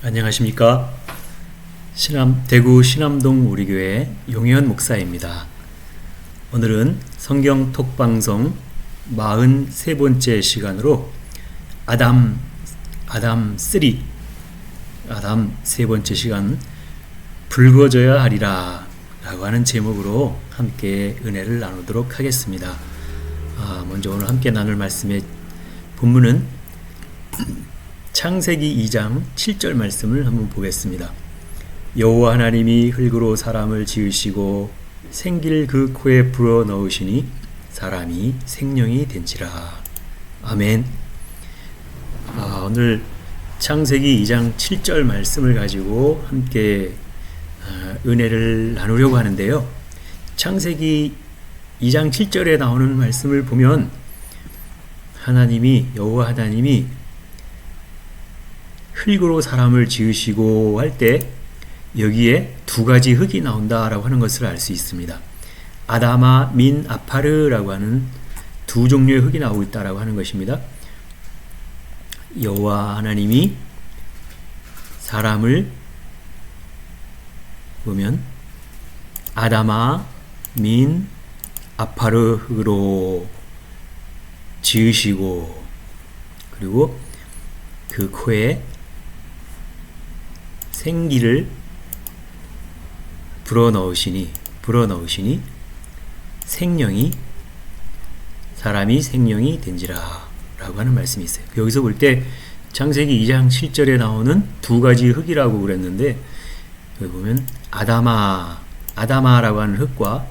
안녕하십니까. 대구 신암동 우리교회 용혜원 목사입니다. 오늘은 성경 톡방송 43번째 시간으로 아담 세 번째 시간 붉어져야 하리라 라고 하는 제목으로 함께 은혜를 나누도록 하겠습니다. 먼저 오늘 함께 나눌 말씀의 본문은 창세기 2장 7절 말씀을 한번 보겠습니다. 여호와 하나님이 흙으로 사람을 지으시고 생기를 그 코에 불어 넣으시니 사람이 생명이 된지라. 아멘. 오늘 창세기 2장 7절 말씀을 가지고 함께 은혜를 나누려고 하는데요. 창세기 2장 7절에 나오는 말씀을 보면 여호와 하나님이 흙으로 사람을 지으시고 할 때 여기에 두 가지 흙이 나온다라고 하는 것을 알 수 있습니다. 아다마 민 아파르라고 하는 두 종류의 흙이 나오고 있다라고 하는 것입니다. 여호와 하나님이 사람을 보면 아다마 민 아파르 흙으로 지으시고, 그리고 그 코에 생기를 불어넣으시니 사람이 생명이 된지라 라고 하는 말씀이 있어요. 여기서 볼 때 창세기 2장 7절에 나오는 두 가지 흙이라고 그랬는데, 여기 보면 아다마라고 하는 흙과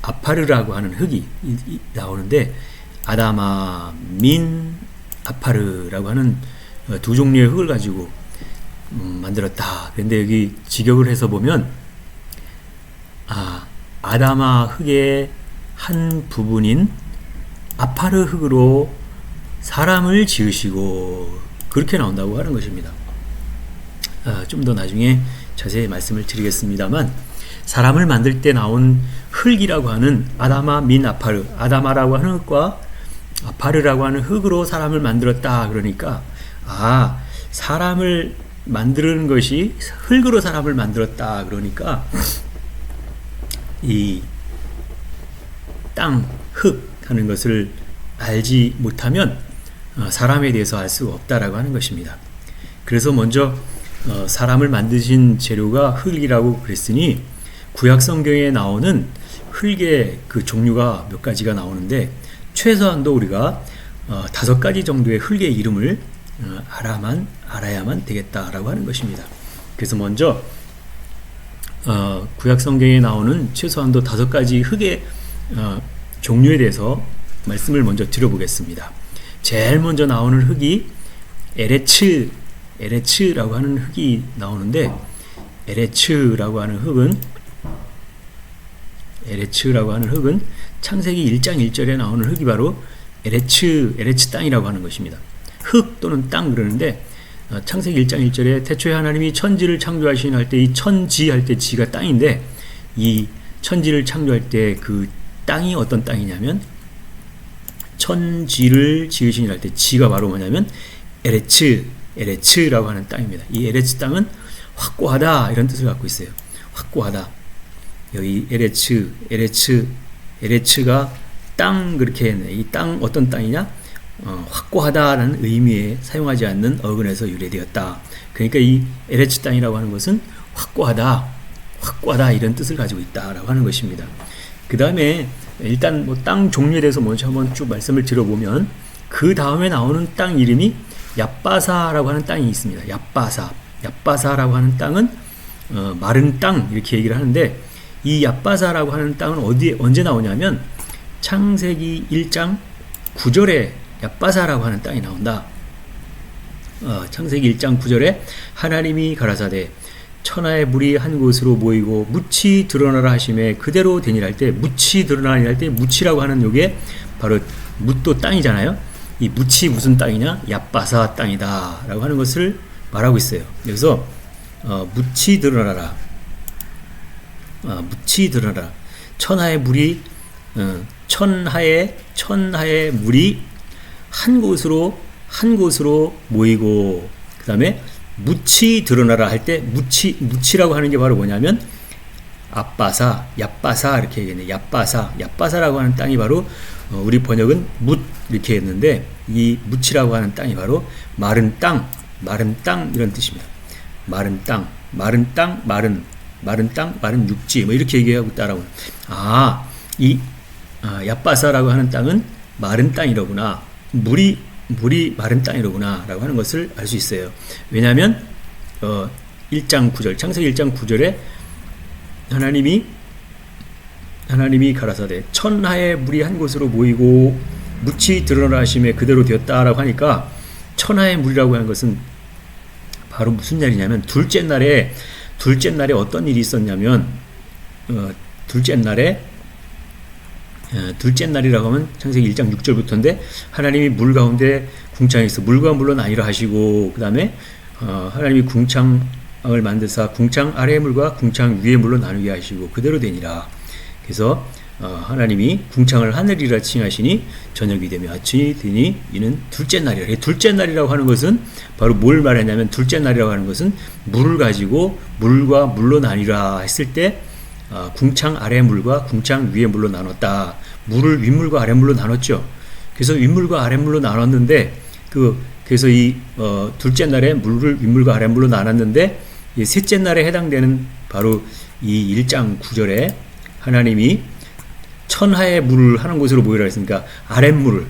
아파르라고 하는 흙이 나오는데, 아다마 민 아파르라고 하는 두 종류의 흙을 가지고 만들었다. 그런데 여기 직역을 해서 보면 아다마 흙의 한 부분인 아파르 흙으로 사람을 지으시고, 그렇게 나온다고 하는 것입니다. 좀 더 나중에 자세히 말씀을 드리겠습니다만, 사람을 만들 때 나온 흙이라고 하는 아다마 민 아파르, 아다마라고 하는 흙과 아파르라고 하는 흙으로 사람을 만들었다. 그러니까 사람을 만드는 것이 흙으로 사람을 만들었다. 그러니까 이 땅, 흙 하는 것을 알지 못하면 사람에 대해서 알 수가 없다라고 하는 것입니다. 그래서 먼저 사람을 만드신 재료가 흙이라고 그랬으니, 구약 성경에 나오는 흙의 그 종류가 몇 가지가 나오는데, 최소한도 우리가 5가지 정도의 흙의 이름을 알아야만 되겠다라고 하는 것입니다. 그래서 먼저 구약 성경에 나오는 최소한도 5가지 흙의 종류에 대해서 말씀을 먼저 드려보겠습니다. 제일 먼저 나오는 흙이 에레츠라고 하는 흙이 나오는데, 에레츠라고 하는 흙은 창세기 1장 1절에 나오는 흙이 바로 에레츠 땅이라고 하는 것입니다. 흙 또는 땅 그러는데, 창세기 1장 1절에 태초에 하나님이 천지를 창조하시니 할 때, 이 천지 할 때 지가 땅인데, 이 천지를 창조할 때 그 땅이 어떤 땅이냐면, 천지를 지으시니 할 때 지가 바로 뭐냐면 에레츠라고 하는 땅입니다. 이 에레츠 땅은 확고하다 이런 뜻을 갖고 있어요. 확고하다. 여기 에레츠가 땅, 그렇게 했네. 이 땅 어떤 땅이냐? 확고하다라는 의미에 사용하지 않는 어근에서 유래되었다. 그러니까 이 에레츠 땅이라고 하는 것은 확고하다 이런 뜻을 가지고 있다라고 하는 것입니다. 그 다음에 일단 땅 종류에 대해서 먼저 한번 쭉 말씀을 드려보면, 그 다음에 나오는 땅 이름이 얍바사라고 하는 땅이 있습니다. 얍바사라고 하는 땅은 마른 땅 이렇게 얘기를 하는데, 이 얍바사라고 하는 땅은 언제 나오냐면 창세기 1장 9절에 얍바사라고 하는 땅이 나온다. 창세기 1장 9절에 하나님이 가라사대 천하의 물이 한 곳으로 모이고 묻이 드러나라 하심에 그대로 되니라 할 때, 묻이 드러나니 할 때 묻이라고 하는 요게 바로 묻도 땅이잖아요. 이 묻이 무슨 땅이냐? 얍바사 땅이다 라고 하는 것을 말하고 있어요. 그래서 묻이 드러나라, 천하의 물이 천하의 물이 한 곳으로 모이고, 그 다음에 묻히 드러나라 할 때 묻히라고 하는 게 바로 뭐냐면 앞바사, 얍바사 이렇게 얘기했네. 얍바사라고 하는 땅이 바로 우리 번역은 묻 이렇게 했는데 이 묻히라고 하는 땅이 바로 마른 땅 이런 뜻입니다. 마른 땅, 마른 육지 뭐 이렇게 얘기하고 따라오는. 얍바사라고 하는 땅은 마른 땅이로구나. 물이 마른 땅이로구나라고 하는 것을 알 수 있어요. 왜냐하면 1장 9절 창세기 1장 9절에 하나님이 가라사대 천하의 물이 한 곳으로 모이고 묻히 드러나 하심에 그대로 되었다라고 하니까 천하의 물이라고 하는 것은 바로 무슨 날이냐면 둘째 날에 어떤 일이 있었냐면 둘째 날이라고 하면 창세기 1장 6절부터인데 하나님이 물 가운데 궁창에서 물과 물로 나뉘라 하시고 그 다음에 하나님이 궁창을 만드사 궁창 아래의 물과 궁창 위의 물로 나누게 하시고 그대로 되니라. 그래서 하나님이 궁창을 하늘이라 칭하시니 저녁이 되며 아침이 되니 이는 둘째 날이라. 둘째 날이라고 하는 것은 바로 뭘 말하냐면 둘째 날이라고 하는 것은 물을 가지고 물과 물로 나뉘라 했을 때 궁창 아래 물과 궁창 위의 물로 나눴다. 물을 윗물과 아랫물로 나눴죠. 그래서 윗물과 아랫물로 나눴는데 그래서 이 둘째 날에 물을 윗물과 아랫물로 나눴는데 이 셋째 날에 해당되는 바로 이 1장 9절에 하나님이 천하의 물을 하는 곳으로 모이라 했으니까 아랫물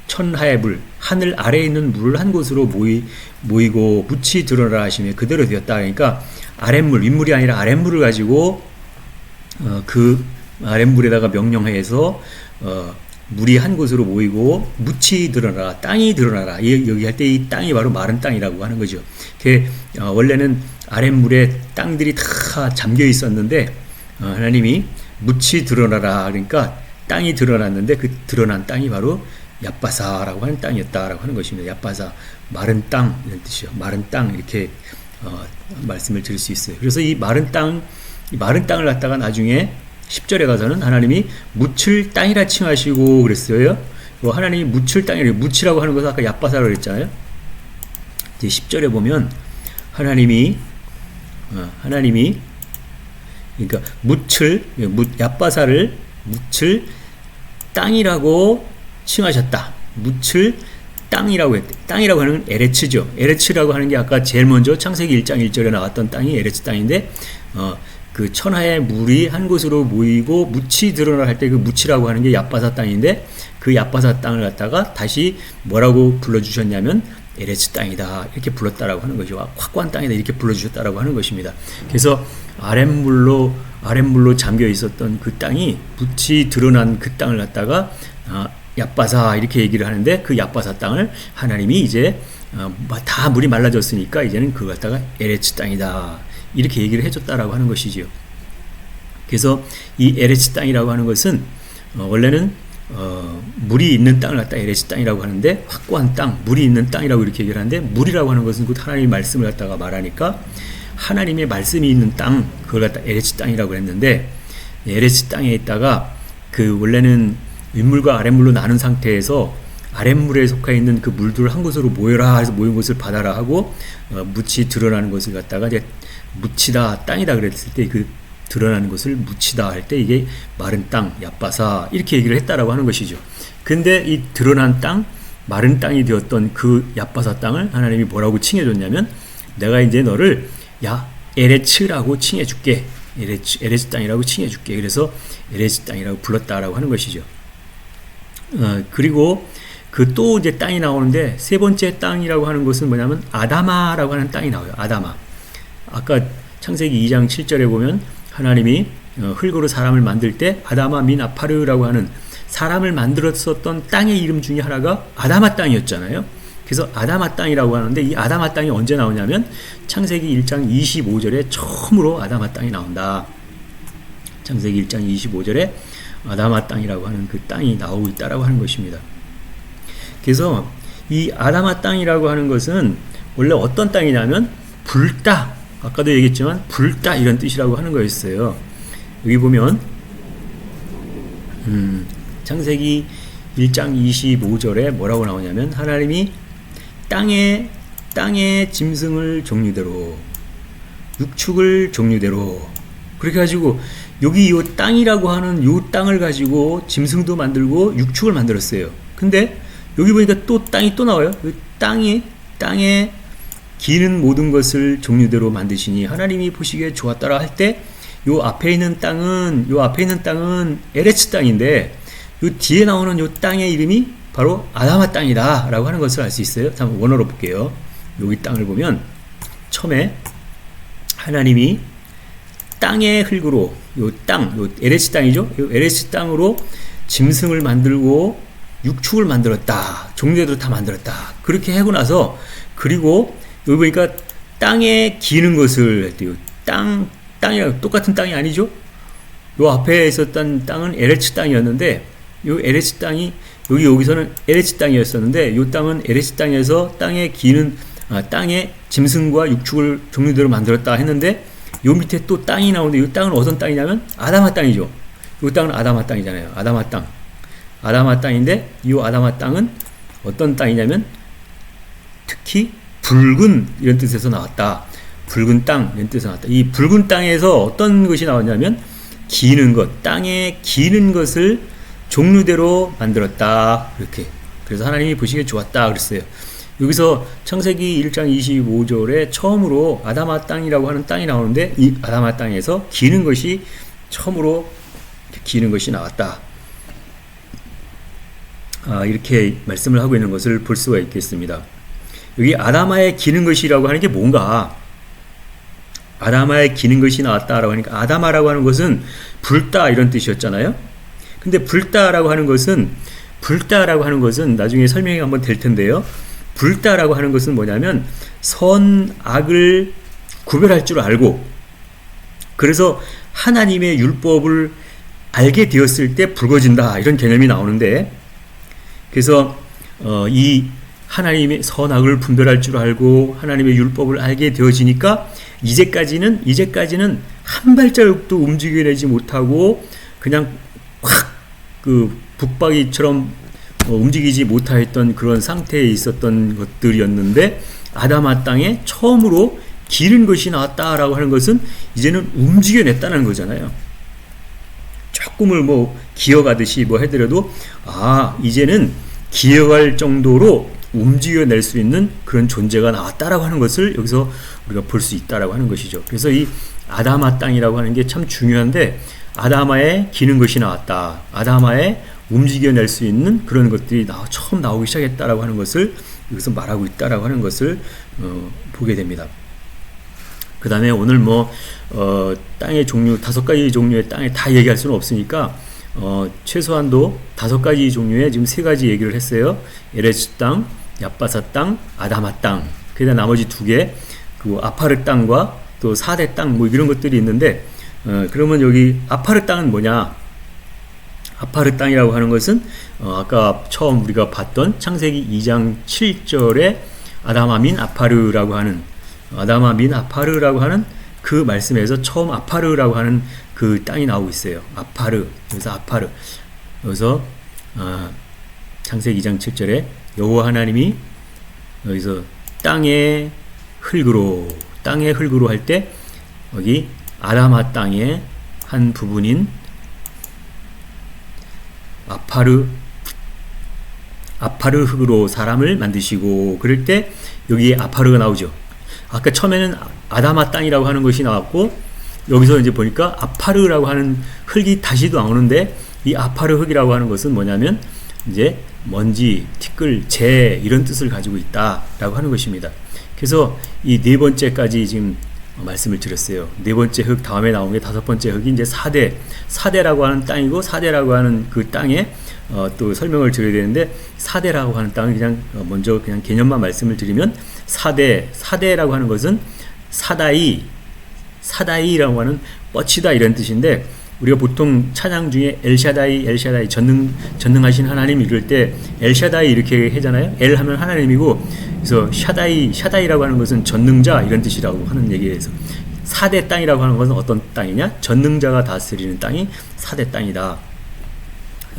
천하의 물 하늘 아래에 있는 물을 한 곳으로 모이고 묻히 드러나라 하시며 그대로 되었다. 그러니까 아랫물 윗물이 아니라 아랫물을 가지고 그 아랫물에다가 명령해서 물이 한 곳으로 모이고 묻히 드러나라 땅이 드러나라. 여기 할 때 이 땅이 바로 마른 땅이라고 하는 거죠. 원래는 아랫물에 땅들이 다 잠겨 있었는데 하나님이 묻히 드러나라 그러니까 땅이 드러났는데 그 드러난 땅이 바로 얍바사라고 하는 땅이었다라고 하는 것입니다. 얍바사 마른 땅 이런 뜻이요. 마른 땅 이렇게 말씀을 드릴 수 있어요. 그래서 이 마른 땅을 갖다가 나중에 10절에 가서는 하나님이 묻힐 땅이라 칭하시고 그랬어요. 하나님이 묻힐 땅이라고 묻히라고 하는 것은 아까 얍바사라고 그랬잖아요. 이제 10절에 보면 하나님이 그러니까 얍바사를 묻힐 땅이라고 칭하셨다. 묻힐 땅이라고 했대. 땅이라고 하는 건 에레츠죠. 에레츠라고 하는 게 아까 제일 먼저 창세기 1장 1절에 나왔던 땅이 에레츠 땅인데 그 천하의 물이 한 곳으로 모이고 묻히 드러나 할 때 그 묻히라고 하는 게 얍바사 땅인데 그 얍바사 땅을 갖다가 다시 뭐라고 불러주셨냐면 에레츠 땅이다 이렇게 불렀다라고 하는 거죠. 확고한 땅이다 이렇게 불러주셨다라고 하는 것입니다. 그래서 아랫물로 잠겨 있었던 그 땅이 묻히 드러난 그 땅을 갖다가 얍바사 이렇게 얘기를 하는데 그 얍바사 땅을 하나님이 이제 다 물이 말라졌으니까 이제는 그걸 갖다가 에레츠 땅이다 이렇게 얘기를 해줬다라고 하는 것이지요. 그래서 이 에레츠 땅이라고 하는 것은 원래는 물이 있는 땅을 갖다 에레츠 땅이라고 하는데 확고한 땅, 물이 있는 땅이라고 이렇게 얘기를 하는데 물이라고 하는 것은 곧 하나님의 말씀을 갖다가 말하니까 하나님의 말씀이 있는 땅 그걸 갖다 에레츠 땅이라고 했는데 에레츠 땅에 있다가 그 원래는 윗물과 아랫물로 나눈 상태에서 아랫물에 속해 있는 그 물들을 한 곳으로 모여라 해서 모인 것을 받아라 하고 묻히 드러나는 것을 갖다가 이제 묻히다 땅이다 그랬을 때 그 드러나는 것을 묻히다 할 때 이게 마른 땅 얍바사 이렇게 얘기를 했다라고 하는 것이죠. 근데 이 드러난 땅 마른 땅이 되었던 그 얍바사 땅을 하나님이 뭐라고 칭해줬냐면 내가 이제 너를 에레츠라고 칭해줄게. 에레츠 땅이라고 칭해줄게. 그래서 에레츠 땅이라고 불렀다라고 하는 것이죠. 그리고 그 또 이제 땅이 나오는데 세 번째 땅이라고 하는 것은 뭐냐면 아다마라고 하는 땅이 나와요. 아다마. 아까 창세기 2장 7절에 보면 하나님이 흙으로 사람을 만들 때 아다마 민 아파르라고 하는 사람을 만들었었던 땅의 이름 중에 하나가 아다마 땅이었잖아요. 그래서 아다마 땅이라고 하는데 이 아다마 땅이 언제 나오냐면 창세기 1장 25절에 처음으로 아다마 땅이 나온다. 창세기 1장 25절에 아다마 땅이라고 하는 그 땅이 나오고 있다라고 하는 것입니다. 그래서 이 아다마 땅이라고 하는 것은 원래 어떤 땅이냐면 불따, 아까도 얘기했지만 불따 이런 뜻이라고 하는 거였어요. 여기 보면 창세기 1장 25절에 뭐라고 나오냐면 하나님이 땅에 땅의 짐승을 종류대로, 육축을 종류대로, 그렇게 가지고 여기 요 땅이라고 하는 요 땅을 가지고 짐승도 만들고 육축을 만들었어요. 근데 여기 보니까 또 땅이 또 나와요. 땅에 기는 모든 것을 종류대로 만드시니 하나님이 보시기에 좋았더라 할 때 요 앞에 있는 땅은 에레츠 땅인데 요 뒤에 나오는 요 땅의 이름이 바로 아다마 땅이다 라고 하는 것을 알 수 있어요. 한번 원어로 볼게요. 여기 땅을 보면 처음에 하나님이 땅의 흙으로 요 에레츠 땅이죠. 요 에레츠 땅으로 짐승을 만들고 육축을 만들었다. 종류대로 다 만들었다. 그렇게 하고 나서 그리고 여기 보니까 땅에 기는 것을 했대요. 땅이랑 똑같은 땅이 아니죠. 요 앞에 있었던 땅은 에레츠 땅이었는데 요 에레츠 땅이 여기서는 에레츠 땅이었었는데 요 땅은 에레츠 땅에서 땅에 짐승과 육축을 종류대로 만들었다 했는데 요 밑에 또 땅이 나오는데 요 땅은 어떤 땅이냐면 아다마 땅이죠. 요 땅은 아다마 땅이잖아요. 아다마 땅인데 이 아다마 땅은 어떤 땅이냐면 특히 붉은 이런 뜻에서 나왔다. 붉은 땅 이런 뜻에서 나왔다. 이 붉은 땅에서 어떤 것이 나왔냐면 기는 것, 땅에 기는 것을 종류대로 만들었다. 이렇게. 그래서 하나님이 보시기에 좋았다 그랬어요. 여기서 창세기 1장 25절에 처음으로 아다마 땅이라고 하는 땅이 나오는데 이 아다마 땅에서 기는 것이 처음으로 기는 것이 나왔다. 이렇게 말씀을 하고 있는 것을 볼 수가 있겠습니다. 여기 아다마의 기는 것이라고 하는 게 뭔가? 아다마의 기는 것이 나왔다라고 하니까 아다마라고 하는 것은 붉다 이런 뜻이었잖아요. 근데 붉다라고 하는 것은 나중에 설명이 한번 될 텐데요. 붉다라고 하는 것은 뭐냐면 선, 악을 구별할 줄 알고 그래서 하나님의 율법을 알게 되었을 때 붉어진다 이런 개념이 나오는데 그래서 이 하나님의 선악을 분별할 줄 알고 하나님의 율법을 알게 되어지니까 이제까지는 한 발자국도 움직여내지 못하고 그냥 확 그 북박이처럼 움직이지 못하였던 그런 상태에 있었던 것들이었는데 아다마 땅에 처음으로 기는 것이 나왔다라고 하는 것은 이제는 움직여냈다는 거잖아요. 조금을 기어가듯이 해더라도 이제는 기어갈 정도로 움직여낼 수 있는 그런 존재가 나왔다라고 하는 것을 여기서 우리가 볼 수 있다라고 하는 것이죠. 그래서 이 아다마 땅이라고 하는 게 참 중요한데 아다마에 기는 것이 나왔다. 아다마에 움직여낼 수 있는 그런 것들이 처음 나오기 시작했다라고 하는 것을 여기서 말하고 있다라고 하는 것을 보게 됩니다. 그 다음에 오늘 땅의 종류 5가지 종류의 땅에 다 얘기할 수는 없으니까 최소한도 5가지 종류의 지금 3가지 얘기를 했어요. 에레츠 땅, 얍바사 땅, 아다마 땅. 그다음 나머지 2개 그 아파르 땅과 또 4대 땅 이런 것들이 있는데 그러면 여기 아파르 땅은 뭐냐? 아파르 땅이라고 하는 것은 아까 처음 우리가 봤던 창세기 2장 7절에 아다마 민 아파르라고 하는 그 말씀에서 처음 아파르라고 하는 그 땅이 나오고 있어요. 아파르. 그래서 아파르. 여기서 창세기 2장 7절에 여호와 하나님이 여기서 땅의 흙으로 할 때 여기 아다마 땅의 한 부분인 아파르 흙으로 사람을 만드시고 그럴 때 여기 아파르가 나오죠. 아까 처음에는 아다마 땅이라고 하는 것이 나왔고 여기서 이제 보니까 아파르라고 하는 흙이 다시 나오는데 이 아파르 흙이라고 하는 것은 뭐냐면 이제 먼지, 티끌, 재 이런 뜻을 가지고 있다라고 하는 것입니다. 그래서 이 4번째까지 지금 말씀을 드렸어요. 4번째 흙 다음에 나온 게 5번째 흙이 이제 4대라고 하는 땅이고 4대라고 하는 그 땅에 또 설명을 드려야 되는데 4대라고 하는 땅은 그냥 먼저 그냥 개념만 말씀을 드리면 4대라고 하는 것은 사다이라고 하는 뻗치다 이런 뜻인데 우리가 보통 찬양 중에 엘샤다이 전능하신 하나님 이럴 때 엘샤다이 이렇게 하잖아요. 엘 하면 하나님이고 그래서 샤다이라고 하는 것은 전능자 이런 뜻이라고 하는 얘기에서 4대 땅이라고 하는 것은 어떤 땅이냐? 전능자가 다스리는 땅이 4대 땅이다.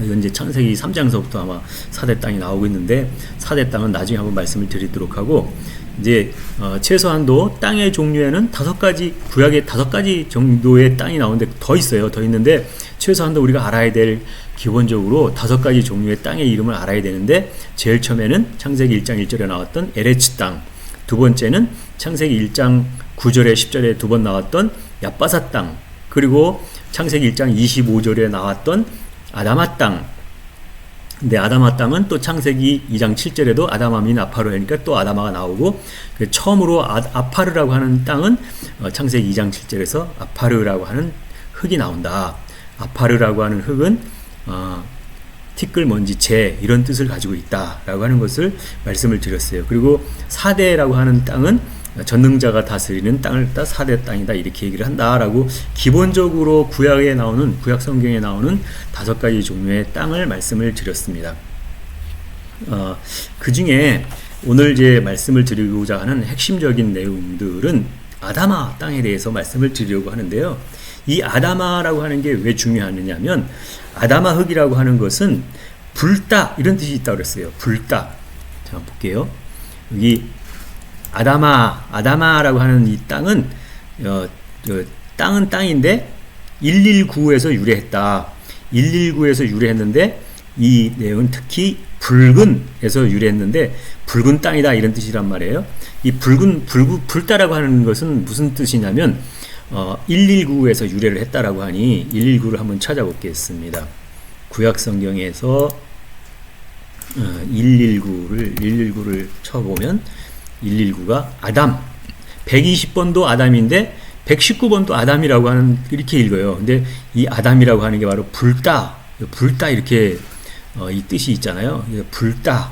이건 이제 창세기 3장서부터 아마 4대 땅이 나오고 있는데 4대 땅은 나중에 한번 말씀을 드리도록 하고, 이제 최소한도 땅의 종류에는 5가지, 구약에 5가지 정도의 땅이 나오는데 더 있어요. 더 있는데 최소한도 우리가 알아야 될, 기본적으로 5가지 종류의 땅의 이름을 알아야 되는데, 제일 처음에는 창세기 1장 1절에 나왔던 에레츠 땅, 두 번째는 창세기 1장 9절에 10절에 2번 나왔던 얏바사 땅, 그리고 창세기 1장 25절에 나왔던 아다마 땅. 근데 아다마 땅은 또 창세기 2장 7절에도 아다마 민 아파르니까 또 아다마가 나오고, 처음으로 아파르라고 하는 땅은 창세기 2장 7절에서 아파르라고 하는 흙이 나온다. 아파르라고 하는 흙은 티끌, 먼지, 재 이런 뜻을 가지고 있다라고 하는 것을 말씀을 드렸어요. 그리고 사대라고 하는 땅은 전능자가 다스리는 땅을 따 4대 땅이다, 이렇게 얘기를 한다라고 기본적으로 구약에 나오는, 구약 성경에 나오는 5가지 종류의 땅을 말씀을 드렸습니다. 그 중에 오늘 이제 말씀을 드리고자 하는 핵심적인 내용들은 아다마 땅에 대해서 말씀을 드리려고 하는데요. 이 아다마라고 하는 게 왜 중요하느냐면, 아다마 흙이라고 하는 것은 불따 이런 뜻이 있다고 그랬어요. 불따. 자, 볼게요. 여기 아다마라고 하는 이 땅은 땅은 땅인데 119에서 유래했다. 119에서 유래했는데 이 내용은 특히 붉은에서 유래했는데 붉은 땅이다, 이런 뜻이란 말이에요. 이 불따라고 하는 것은 무슨 뜻이냐면 119에서 유래를 했다라고 하니 119를 한번 찾아보겠습니다. 구약 성경에서 119를 쳐보면 119가 아담, 120번도 아담인데 119번도 아담이라고 하는, 이렇게 읽어요. 근데 이 아담이라고 하는 게 바로 불따 이렇게 이 뜻이 있잖아요. 불따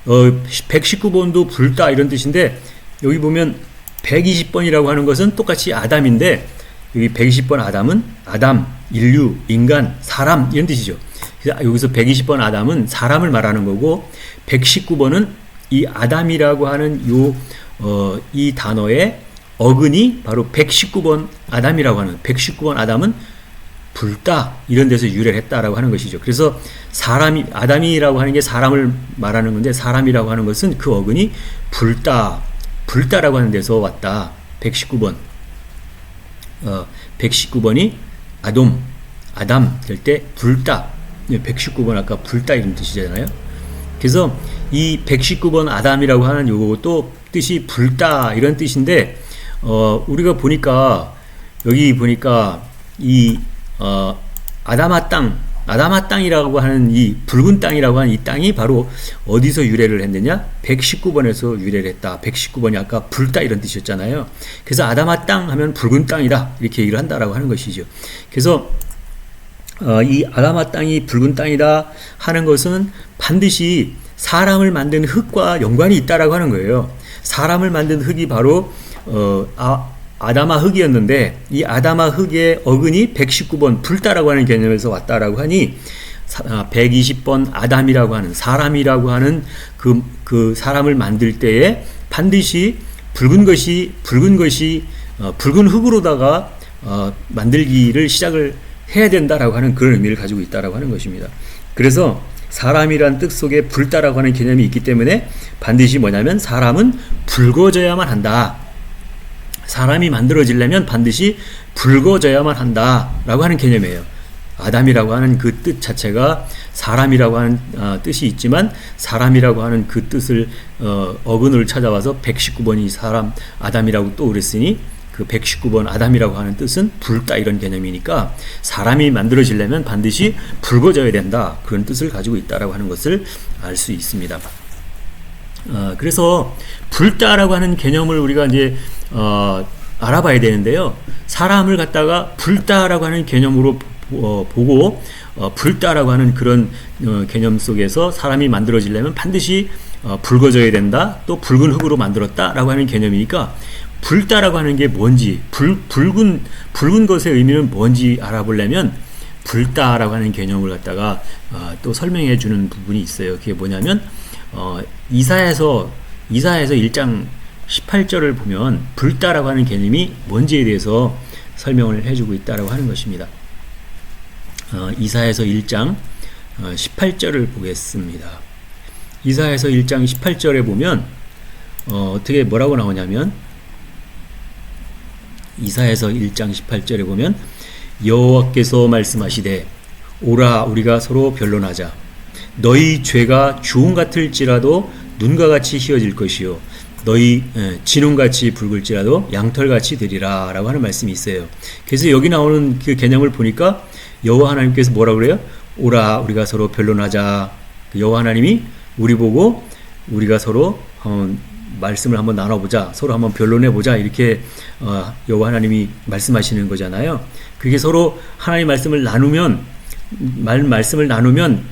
119번도 불따 이런 뜻인데, 여기 보면 120번이라고 하는 것은 똑같이 아담인데, 여기 120번 아담은 아담, 인류, 인간, 사람 이런 뜻이죠. 그래서 여기서 120번 아담은 사람을 말하는 거고, 119번은 이 아담이라고 하는 이 단어의 어근이 바로 119번 아담이라고 하는, 119번 아담은 불따 이런 데서 유래를 했다라고 하는 것이죠. 그래서 아담이라고 하는 게 사람을 말하는 건데, 사람이라고 하는 것은 그 어근이 불따라고 하는 데서 왔다. 119번 119번이 아담 될 때 불따, 119번 아까 불따 이런 뜻이잖아요. 그래서 이 119번 아담이라고 하는 요것도 뜻이 불따 이런 뜻인데, 우리가 보니까 여기 보니까 이 아다마 땅이라고 하는 이 붉은 땅이라고 하는 이 땅이 바로 어디서 유래를 했느냐? 119번에서 유래를 했다. 119번이 아까 불따 이런 뜻이었잖아요. 그래서 아다마 땅 하면 붉은 땅이다, 이렇게 얘기를 한다라고 하는 것이죠. 그래서 이 아다마 땅이 붉은 땅이다 하는 것은 반드시 사람을 만든 흙과 연관이 있다라고 하는 거예요. 사람을 만든 흙이 바로 아다마 흙이었는데, 이 아다마 흙의 어근이 119번 불따라고 하는 개념에서 왔다라고 하니 120번 아담이라고 하는, 사람이라고 하는 그 사람을 만들 때에 반드시 붉은 흙으로다가 만들기를 시작을 해야 된다라고 하는 그런 의미를 가지고 있다라고 하는 것입니다. 그래서 사람이란 뜻 속에 불따라고 하는 개념이 있기 때문에 반드시 뭐냐면 사람은 붉어져야만 한다. 사람이 만들어지려면 반드시 붉어져야만 한다라고 하는 개념이에요. 아담이라고 하는 그 뜻 자체가 사람이라고 하는 뜻이 있지만, 사람이라고 하는 그 뜻을 어근을 찾아와서 119번이 사람 아담이라고 또 그랬으니 그 119번 아담이라고 하는 뜻은 불따 이런 개념이니까 사람이 만들어지려면 반드시 붉어져야 된다, 그런 뜻을 가지고 있다라고 하는 것을 알 수 있습니다. 그래서 불따라고 하는 개념을 우리가 이제 알아봐야 되는데요. 사람을 갖다가 불따라고 하는 개념으로 보고 불따라고 하는 그런 개념 속에서 사람이 만들어지려면 반드시 붉어져야 된다, 또 붉은 흙으로 만들었다라고 하는 개념이니까 불따라고 하는 게 뭔지, 붉은 것의 의미는 뭔지 알아보려면 불따라고 하는 개념을 갖다가 또 설명해 주는 부분이 있어요. 그게 뭐냐면 이사야서 1장 18절을 보면 불따라고 하는 개념이 뭔지에 대해서 설명을 해주고 있다라고 하는 것입니다. 이사야서 1장 18절을 보겠습니다. 이사야서 1장 18절에 보면 어떻게 뭐라고 나오냐면 이사야서 1장 18절에 보면 여호와께서 말씀하시되 오라 우리가 서로 변론하자. 너희 죄가 주홍 같을지라도 눈과 같이 희어질 것이요 너희 진홍같이 붉을지라도 양털같이 되리라 라고 하는 말씀이 있어요. 그래서 여기 나오는 그 개념을 보니까 여호와 하나님께서 뭐라고 그래요? 오라 우리가 서로 변론하자. 여호와 하나님이 우리 보고 우리가 서로 말씀을 한번 나눠보자, 서로 한번 변론해보자, 이렇게 여호와 하나님이 말씀하시는 거잖아요. 그게 서로 하나님 말씀을 나누면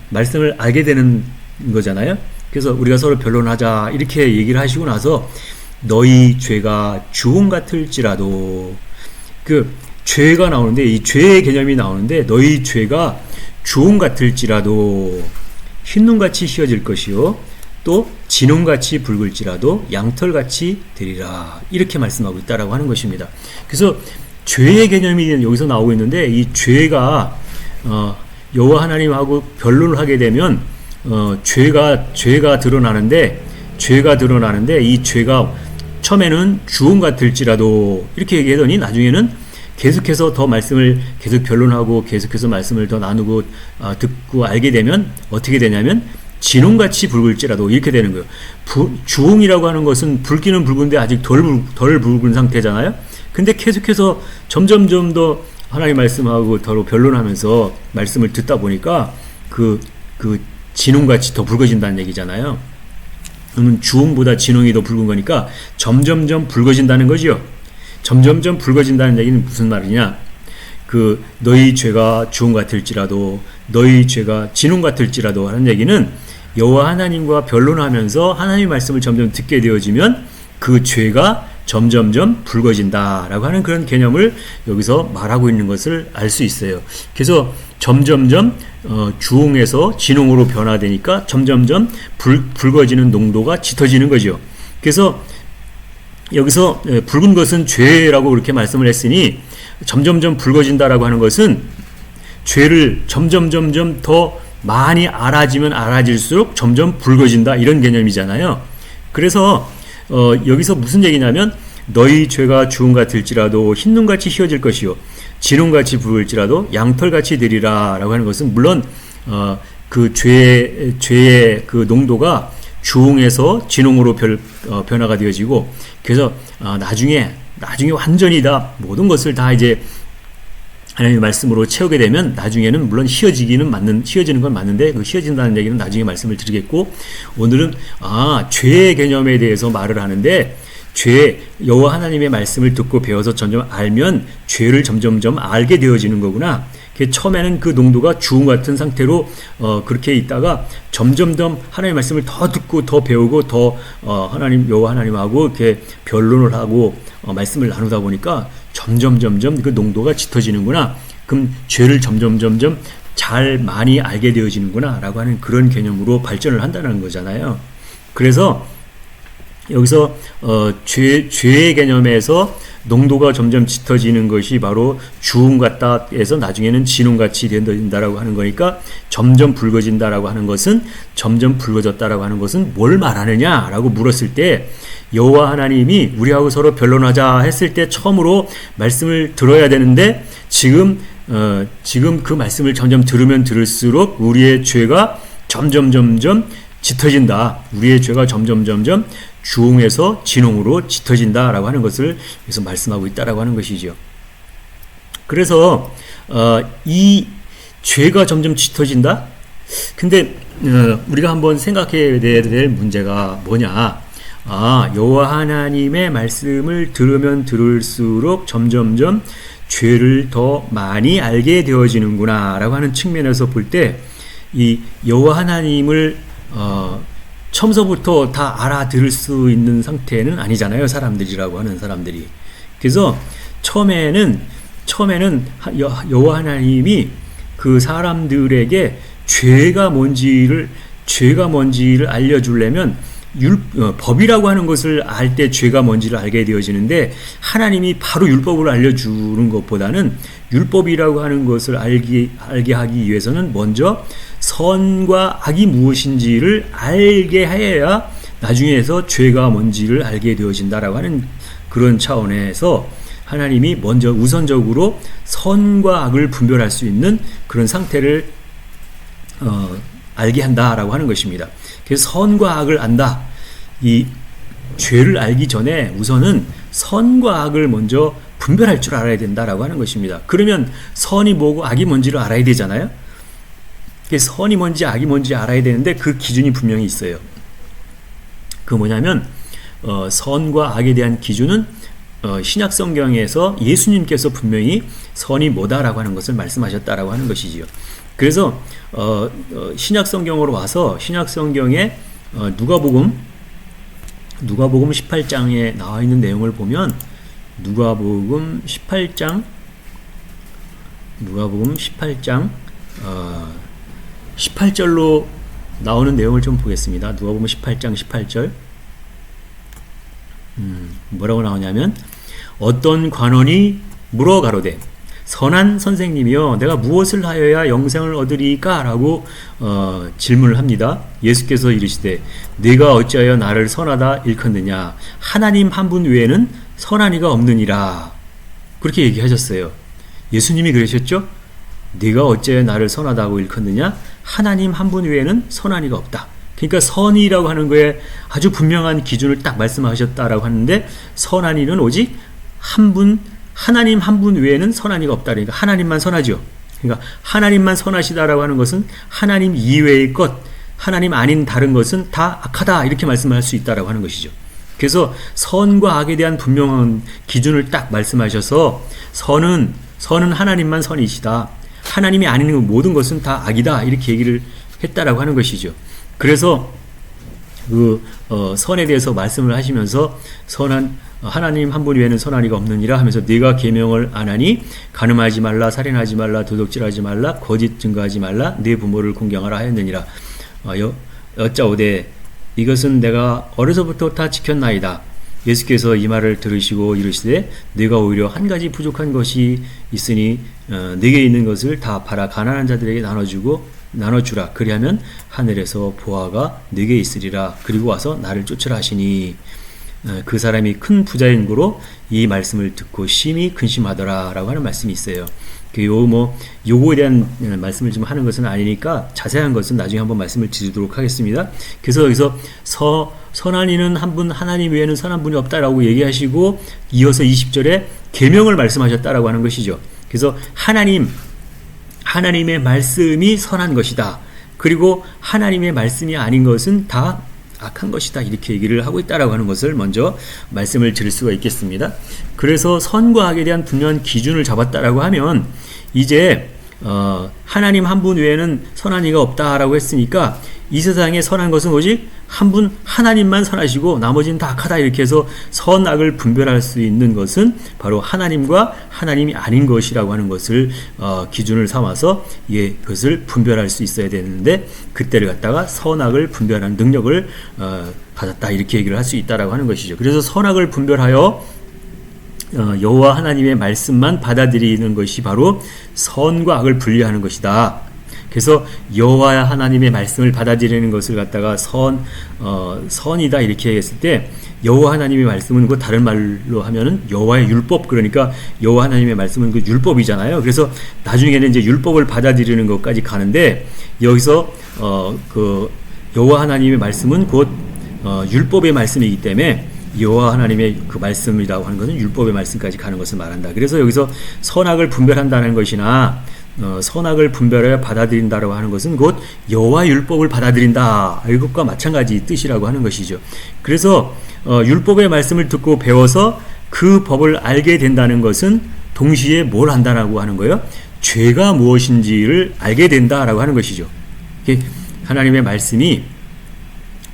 말씀을 알게 되는 거잖아요. 그래서 우리가 서로 변론하자 이렇게 얘기를 하시고 나서 너희 죄가 주홍 같을지라도, 그 죄가 나오는데 이 죄의 개념이 나오는데 너희 죄가 주홍 같을지라도 흰눈같이 희어질 것이요 또 진홍같이 붉을지라도 양털같이 되리라, 이렇게 말씀하고 있다라고 하는 것입니다. 그래서 죄의 개념이 여기서 나오고 있는데 이 죄가 여호와 하나님하고 변론을 하게 되면 죄가 드러나는데 이 죄가 처음에는 주홍 같을지라도 이렇게 얘기하더니 나중에는 계속해서 더 말씀을 계속 변론하고 계속해서 말씀을 더 나누고 듣고 알게 되면 어떻게 되냐면 진홍같이 붉을지라도 이렇게 되는 거예요. 주홍이라고 하는 것은 붉기는 붉은데 아직 덜 붉은 상태잖아요. 근데 계속해서 점점점 더 하나님 말씀하고 더 변론하면서 말씀을 듣다 보니까 그 진홍같이 더 붉어진다는 얘기잖아요. 그러면 주홍보다 진홍이 더 붉은 거니까 점점점 붉어진다는 거죠. 점점점 붉어진다는 얘기는 무슨 말이냐? 너희 죄가 주홍 같을지라도 너희 죄가 진홍 같을지라도 하는 얘기는 여호와 하나님과 변론하면서 하나님의 말씀을 점점 듣게 되어지면 그 죄가 점점점 붉어진다라고 하는 그런 개념을 여기서 말하고 있는 것을 알 수 있어요. 그래서 점점점 주홍에서 진홍으로 변화되니까 점점점 붉어지는 농도가 짙어지는 거죠. 그래서 여기서 붉은 것은 죄라고 그렇게 말씀을 했으니 점점점 붉어진다라고 하는 것은 죄를 점점점점 더 많이 알아지면 알아질수록 점점 붉어진다, 이런 개념이잖아요. 그래서 여기서 무슨 얘기냐면 너희 죄가 주홍 같을지라도 흰눈같이 희어질 것이요 진홍같이 붉을지라도 양털같이 되리라 라고 하는 것은 물론 그 죄의 그 농도가 주홍에서 진홍으로 변화가 되어지고, 그래서 나중에 완전히 다 모든 것을 다 이제 하나님의 말씀으로 채우게 되면 나중에는 물론 희어지는 건 맞는데 그 희어진다는 얘기는 나중에 말씀을 드리겠고, 오늘은 죄의 개념에 대해서 말을 하는데 여호와 하나님의 말씀을 듣고 배워서 점점 알면 죄를 점점점 알게 되어지는 거구나. 처음에는 그 농도가 주홍 같은 상태로 그렇게 있다가 점점점 하나님의 말씀을 더 듣고 더 배우고 더 여호와 하나님하고 이렇게 변론을 하고 말씀을 나누다 보니까 점점점점 그 농도가 짙어지는구나. 그럼 죄를 점점점점 잘 많이 알게 되어지는구나 라고 하는 그런 개념으로 발전을 한다는 거잖아요. 그래서 여기서 죄의 개념에서 농도가 점점 짙어지는 것이 바로 주홍 같다 해서 나중에는 진홍같이 된다라고 하는 거니까 점점 붉어진다라고 하는 것은, 점점 붉어졌다라고 하는 것은 뭘 말하느냐라고 물었을 때 여호와 하나님이 우리하고 서로 변론하자 했을 때 처음으로 말씀을 들어야 되는데 지금 그 말씀을 점점 들으면 들을수록 우리의 죄가 점점 짙어진다. 우리의 죄가 점점 주홍에서 진홍으로 짙어진다라고 하는 것을 여기서 말씀하고 있다라고 하는 것이죠. 그래서 이 죄가 점점 짙어진다. 근데 우리가 한번 생각해야 될 문제가 뭐냐? 여호와 하나님의 말씀을 들으면 들을수록 점점점 죄를 더 많이 알게 되어지는구나라고 하는 측면에서 볼 때 이 여호와 하나님을 처음서부터 다 알아들을 수 있는 상태는 아니잖아요, 사람들이라고 하는 사람들이. 그래서 처음에는 여호와 하나님이 그 사람들에게 죄가 뭔지를 알려주려면 법이라고 하는 것을 알 때 죄가 뭔지를 알게 되어지는데 하나님이 바로 율법을 알려주는 것보다는 율법이라고 하는 것을 알게 하기 위해서는 먼저 선과 악이 무엇인지를 알게 하여야 나중에서 죄가 뭔지를 알게 되어진다라고 하는 그런 차원에서 하나님이 먼저 우선적으로 선과 악을 분별할 수 있는 그런 상태를 알게 한다라고 하는 것입니다. 그래서 선과 악을 안다. 이 죄를 알기 전에 우선은 선과 악을 먼저 분별할 줄 알아야 된다라고 하는 것입니다. 그러면 선이 뭐고 악이 뭔지를 알아야 되잖아요. 그래서 선이 뭔지 악이 뭔지 알아야 되는데 그 기준이 분명히 있어요. 그 뭐냐면 선과 악에 대한 기준은 신약 성경에서 예수님께서 분명히 선이 뭐다라고 하는 것을 말씀하셨다라고 하는 것이지요. 그래서 신약 성경으로 와서 신약 성경에 누가복음 18장에 나와 있는 내용을 보면 누가복음 18장 18절로 나오는 내용을 좀 보겠습니다. 누가복음 18장 18절 뭐라고 나오냐면 어떤 관원이 물어 가로되 선한 선생님이여 내가 무엇을 하여야 영생을 얻으리까? 라고 질문을 합니다. 예수께서 이르시되 네가 어찌하여 나를 선하다 일컫느냐 하나님 한 분 외에는 선한 이가 없느니라 그렇게 얘기하셨어요. 예수님이 그러셨죠? 네가 어찌하여 나를 선하다고 일컫느냐 하나님 한 분 외에는 선한 이가 없다. 그러니까 선이라고 하는 거에 아주 분명한 기준을 딱 말씀하셨다라고 하는데 선한 이는 오직 하나님 한 분 외에는 선한 이가 없다. 그러니까 하나님만 선하죠. 그러니까 하나님만 선하시다라고 하는 것은 하나님 이외의 것, 하나님 아닌 다른 것은 다 악하다 이렇게 말씀할 수 있다라고 하는 것이죠. 그래서 선과 악에 대한 분명한 기준을 딱 말씀하셔서 선은 하나님만 선이시다. 하나님이 아닌 모든 것은 다 악이다 이렇게 얘기를 했다라고 하는 것이죠. 그래서 선에 대해서 말씀을 하시면서 하나님 한 분 외에는 선한 이가 없느니라 하면서 네가 계명을 안 하니 간음하지 말라 살인하지 말라 도둑질하지 말라 거짓 증거하지 말라 네 부모를 공경하라 하였느니라. 여짜오되 이것은 내가 어려서부터 다 지켰나이다. 예수께서 이 말을 들으시고 이르시되 네가 오히려 한 가지 부족한 것이 있으니 네게 있는 것을 다 팔아 가난한 자들에게 나눠주라. 그리하면 하늘에서 보화가 네게 있으리라. 그리고 와서 나를 쫓으라 하시니 그 사람이 큰 부자인 고로 이 말씀을 듣고 심히 근심하더라 라고 하는 말씀이 있어요. 요거에 대한 말씀을 좀 하는 것은 아니니까 자세한 것은 나중에 한번 말씀을 드리도록 하겠습니다. 그래서 여기서 선한 이는 한 분 하나님 외에는 선한 분이 없다라고 얘기하시고 이어서 20절에 계명을 말씀하셨다라고 하는 것이죠. 그래서 하나님의 말씀이 선한 것이다. 그리고 하나님의 말씀이 아닌 것은 다 악한 것이다 이렇게 얘기를 하고 있다라고 하는 것을 먼저 말씀을 드릴 수가 있겠습니다. 그래서 선과 악에 대한 분명한 기준을 잡았다라고 하면 이제 하나님 한 분 외에는 선한 이가 없다라고 했으니까 이 세상에 선한 것은 오직 한 분 하나님만 선하시고 나머지는 다 악하다 이렇게 해서 선악을 분별할 수 있는 것은 바로 하나님과 하나님이 아닌 것이라고 하는 것을 기준을 삼아서 그것을 분별할 수 있어야 되는데 그때를 갖다가 선악을 분별하는 능력을 받았다 이렇게 얘기를 할 수 있다라고 하는 것이죠. 그래서 선악을 분별하여 여호와 하나님의 말씀만 받아들이는 것이 바로 선과 악을 분리하는 것이다. 그래서 여호와 하나님의 말씀을 받아들이는 것을 갖다가 선이다 이렇게 했을 때 여호와 하나님의 말씀은 그 다른 말로 하면은 여호와의 율법 그러니까 여호와 하나님의 말씀은 그 율법이잖아요. 그래서 나중에는 이제 율법을 받아들이는 것까지 가는데 여기서 그 여호와 하나님의 말씀은 곧 율법의 말씀이기 때문에 여호와 하나님의 그 말씀이라고 하는 것은 율법의 말씀까지 가는 것을 말한다. 그래서 여기서 선악을 분별한다는 것이나 선악을 분별하여 받아들인다라고 하는 것은 곧 여호와 율법을 받아들인다 이것과 마찬가지 뜻이라고 하는 것이죠. 그래서 율법의 말씀을 듣고 배워서 그 법을 알게 된다는 것은 동시에 뭘 한다라고 하는 거예요? 죄가 무엇인지를 알게 된다라고 하는 것이죠. 하나님의 말씀이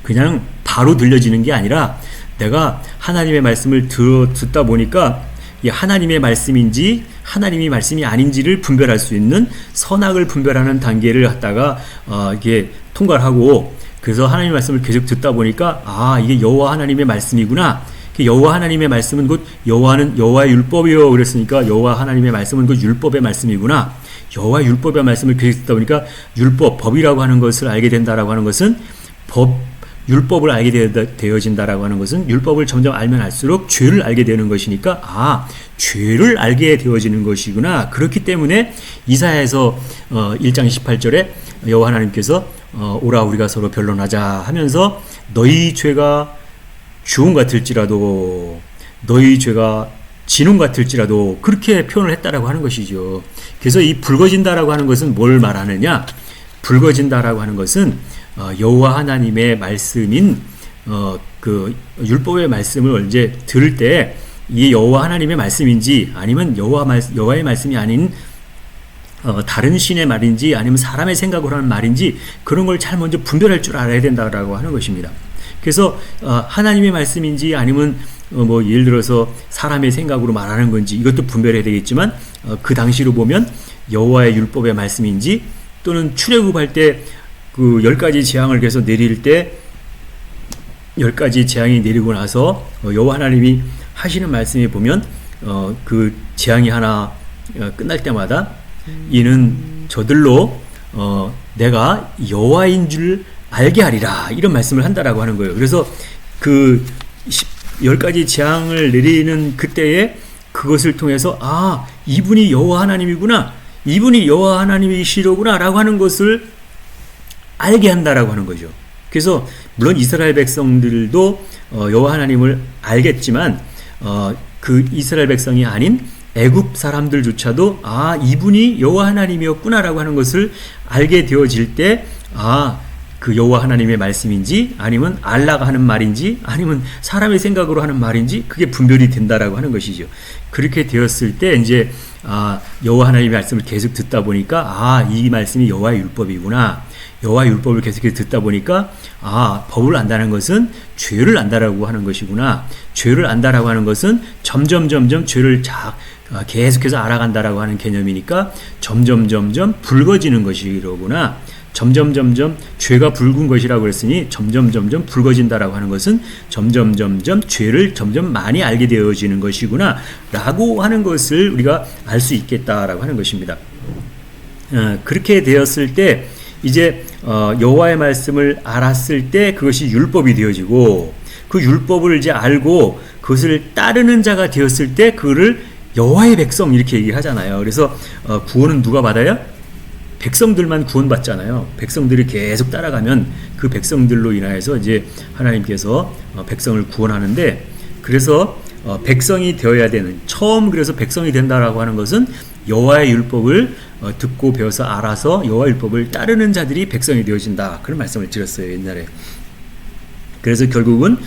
그냥 바로 들려지는 게 아니라 내가 하나님의 말씀을 듣다 보니까 이 하나님의 말씀인지 하나님이 말씀이 아닌지를 분별할 수 있는 선악을 분별하는 단계를 갖다가 이게 통과를 하고 그래서 하나님의 말씀을 계속 듣다 보니까 아, 이게 여호와 하나님의 말씀이구나. 여호와 하나님의 말씀은 곧 여호와는 여호와의 율법이요 그랬으니까 여호와 하나님의 말씀은 곧 율법의 말씀이구나. 여호와 율법의 말씀을 계속 듣다 보니까 율법, 법이라고 하는 것을 알게 된다라고 하는 것은 율법을 알게 되어진다라고 하는 것은 율법을 점점 알면 알수록 죄를 알게 되는 것이니까 아, 죄를 알게 되어지는 것이구나. 그렇기 때문에 이사야에서 1장 18절에 여호와 하나님께서 오라 우리가 서로 변론하자 하면서 너희 죄가 주홍 같을지라도 너희 죄가 진홍 같을지라도 그렇게 표현을 했다라고 하는 것이죠. 그래서 이 붉어진다라고 하는 것은 뭘 말하느냐? 붉어진다라고 하는 것은 여호와 하나님의 말씀인 그 율법의 말씀을 이제 들을 때 이 여호와 하나님의 말씀인지 아니면 여호와의 말씀이 아닌 다른 신의 말인지 아니면 사람의 생각으로 하는 말인지 그런 걸 잘 먼저 분별할 줄 알아야 된다라고 하는 것입니다. 그래서 하나님의 말씀인지 아니면 뭐 예를 들어서 사람의 생각으로 말하는 건지 이것도 분별해야 되겠지만 그 당시로 보면 여호와의 율법의 말씀인지 또는 출애굽할 때 그 10가지 재앙을 계속 내릴 때 10가지 재앙이 내리고 나서 여호와 하나님이 하시는 말씀에 보면 그 재앙이 하나 끝날 때마다 이는 저들로 내가 여호와인 줄 알게 하리라 이런 말씀을 한다라고 하는 거예요. 그래서 그 10가지 재앙을 내리는 그때에 그것을 통해서 아, 이분이 여호와 하나님이구나, 이분이 여호와 하나님이시로구나 라고 하는 것을 알게 한다라고 하는 거죠. 그래서 물론 이스라엘 백성들도 여호와 하나님을 알겠지만 그 이스라엘 백성이 아닌 애굽 사람들조차도 아, 이분이 여호와 하나님이었구나라고 하는 것을 알게 되어질 때 아, 그 여호와 하나님의 말씀인지 아니면 알라가 하는 말인지 아니면 사람의 생각으로 하는 말인지 그게 분별이 된다라고 하는 것이죠. 그렇게 되었을 때 이제 여호와 하나님의 말씀을 계속 듣다 보니까 아, 이 말씀이 여호와의 율법이구나. 여호와의 율법을 계속해서 듣다 보니까 아, 법을 안다는 것은 죄를 안다라고 하는 것이구나. 죄를 안다라고 하는 것은 점점 죄를 계속해서 알아간다라고 하는 개념이니까 점점 붉어지는 것이로구나. 점점 죄가 붉은 것이라고 그랬으니 점점 붉어진다라고 하는 것은 점점 죄를 점점 많이 알게 되어지는 것이구나 라고 하는 것을 우리가 알 수 있겠다라고 하는 것입니다. 그렇게 되었을 때 이제 여호와의 말씀을 알았을 때 그것이 율법이 되어지고 그 율법을 이제 알고 그것을 따르는 자가 되었을 때 그거를 여호와의 백성 이렇게 얘기하잖아요. 그래서 구원은 누가 받아요? 백성들만 구원받잖아요. 백성들이 계속 따라가면 그 백성들로 인하여서 이제 하나님께서 백성을 구원하는데 그래서 백성이 되어야 되는 그래서 백성이 된다라고 하는 것은 여호와의 율법을 듣고 배워서 알아서 여호와의 율법을 따르는 자들이 백성이 되어진다. 그런 말씀을 드렸어요, 옛날에. 그래서 결국은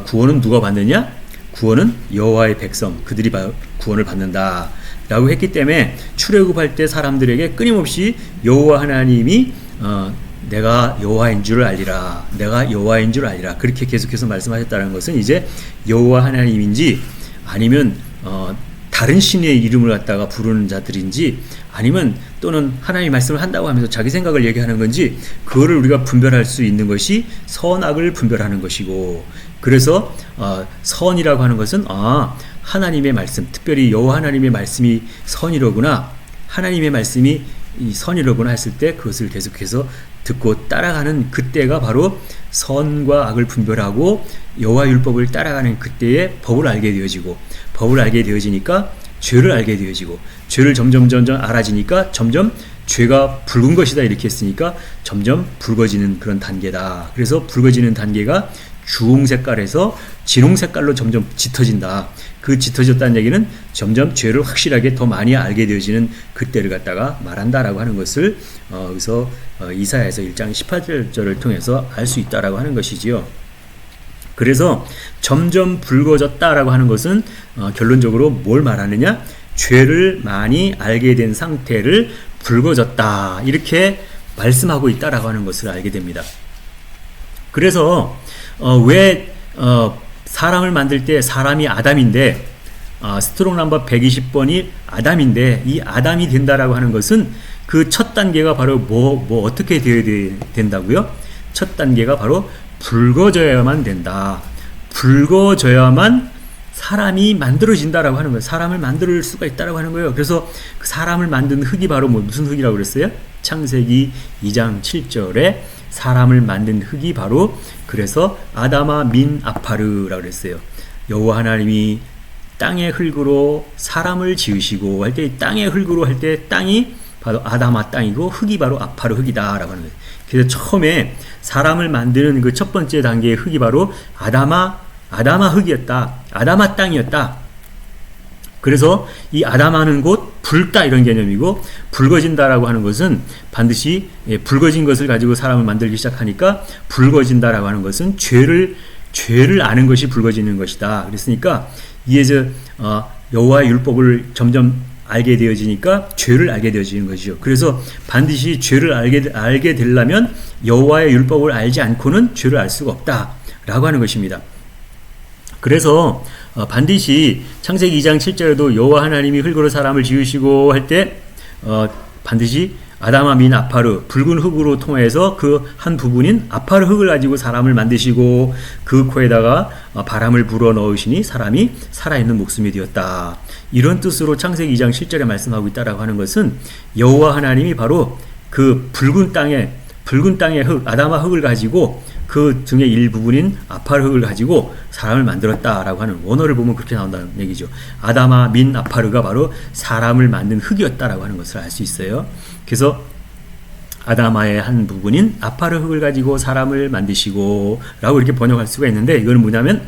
구원은 누가 받느냐? 구원은 여호와의 백성, 그들이 구원을 받는다 라고 했기 때문에 출애굽할 때 사람들에게 끊임없이 여호와 하나님이 내가 여호와인 줄 알리라, 내가 여호와인 줄 알리라 그렇게 계속해서 말씀하셨다는 것은 이제 여호와 하나님인지 아니면 다른 신의 이름을 갖다가 부르는 자들인지 아니면 또는 하나님의 말씀을 한다고 하면서 자기 생각을 얘기하는 건지 그거를 우리가 분별할 수 있는 것이 선악을 분별하는 것이고 그래서 선이라고 하는 것은 하나님의 말씀, 특별히 여호와 하나님의 말씀이 선이로구나, 하나님의 말씀이 이 선이로구나 했을 때 그것을 계속해서 듣고 따라가는 그때가 바로 선과 악을 분별하고 여호와 율법을 따라가는 그때에 법을 알게 되어지고 법을 알게 되어지니까 죄를 알게 되어지고 죄를 점점 알아지니까 점점 죄가 붉은 것이다 이렇게 했으니까 점점 붉어지는 그런 단계다. 그래서 붉어지는 단계가 주홍 색깔에서 진홍 색깔로 점점 짙어진다. 그 짙어졌다는 얘기는 점점 죄를 확실하게 더 많이 알게 되어지는 그때를 갖다가 말한다라고 하는 것을 여기서 이사야에서 1장 18절을 통해서 알 수 있다라고 하는 것이지요. 그래서 점점 붉어졌다라고 하는 것은 결론적으로 뭘 말하느냐? 죄를 많이 알게 된 상태를 붉어졌다 이렇게 말씀하고 있다라고 하는 것을 알게 됩니다. 그래서 왜 사람을 만들 때 사람이 아담인데 스트롱 넘버 120번이 아담인데 이 아담이 된다라고 하는 것은 그 첫 단계가 바로 뭐 어떻게 되어야 된다고요? 첫 단계가 바로 붉어져야만 된다. 붉어져야만 사람이 만들어진다라고 하는 거예요. 사람을 만들 수가 있다라고 하는 거예요. 그래서 그 사람을 만든 흙이 바로 무슨 흙이라고 그랬어요? 창세기 2장 7절에 사람을 만든 흙이 바로 그래서 아다마 민 아파르라고 그랬어요. 여호와 하나님이 땅의 흙으로 사람을 지으시고 할 때 땅의 흙으로 할 때 땅이 바로 아다마 땅이고 흙이 바로 아파르 흙이다라고 하는 거예요. 그래서 처음에 사람을 만드는 그 첫 번째 단계의 흙이 바로 아다마 흙이었다. 아다마 땅이었다. 그래서 이 아담하는 곳 붉다 이런 개념이고 붉어진다라고 하는 것은 반드시 붉어진 것을 가지고 사람을 만들기 시작하니까 붉어진다라고 하는 것은 죄를 아는 것이 붉어지는 것이다. 그랬으니까 이제 여호와의 율법을 점점 알게 되어지니까 죄를 알게 되어지는 것이죠. 그래서 반드시 죄를 알게 되려면 여호와의 율법을 알지 않고는 죄를 알 수가 없다라고 하는 것입니다. 그래서 반드시 창세기 2장 7절에도 여호와 하나님이 흙으로 사람을 지으시고 할 때 반드시 아다마 민 아파르 붉은 흙으로 통해서 그 한 부분인 아파르 흙을 가지고 사람을 만드시고 그 코에다가 바람을 불어 넣으시니 사람이 살아있는 목숨이 되었다. 이런 뜻으로 창세기 2장 7절에 말씀하고 있다라고 하는 것은 여호와 하나님이 바로 그 붉은 땅의 흙 아다마 흙을 가지고 그 등의 일부분인 아파르 흙을 가지고 사람을 만들었다라고 하는 원어를 보면 그렇게 나온다는 얘기죠. 아다마 민 아파르가 바로 사람을 만든 흙이었다라고 하는 것을 알 수 있어요. 그래서 아다마의 한 부분인 아파르 흙을 가지고 사람을 만드시고 라고 이렇게 번역할 수가 있는데 이건 뭐냐면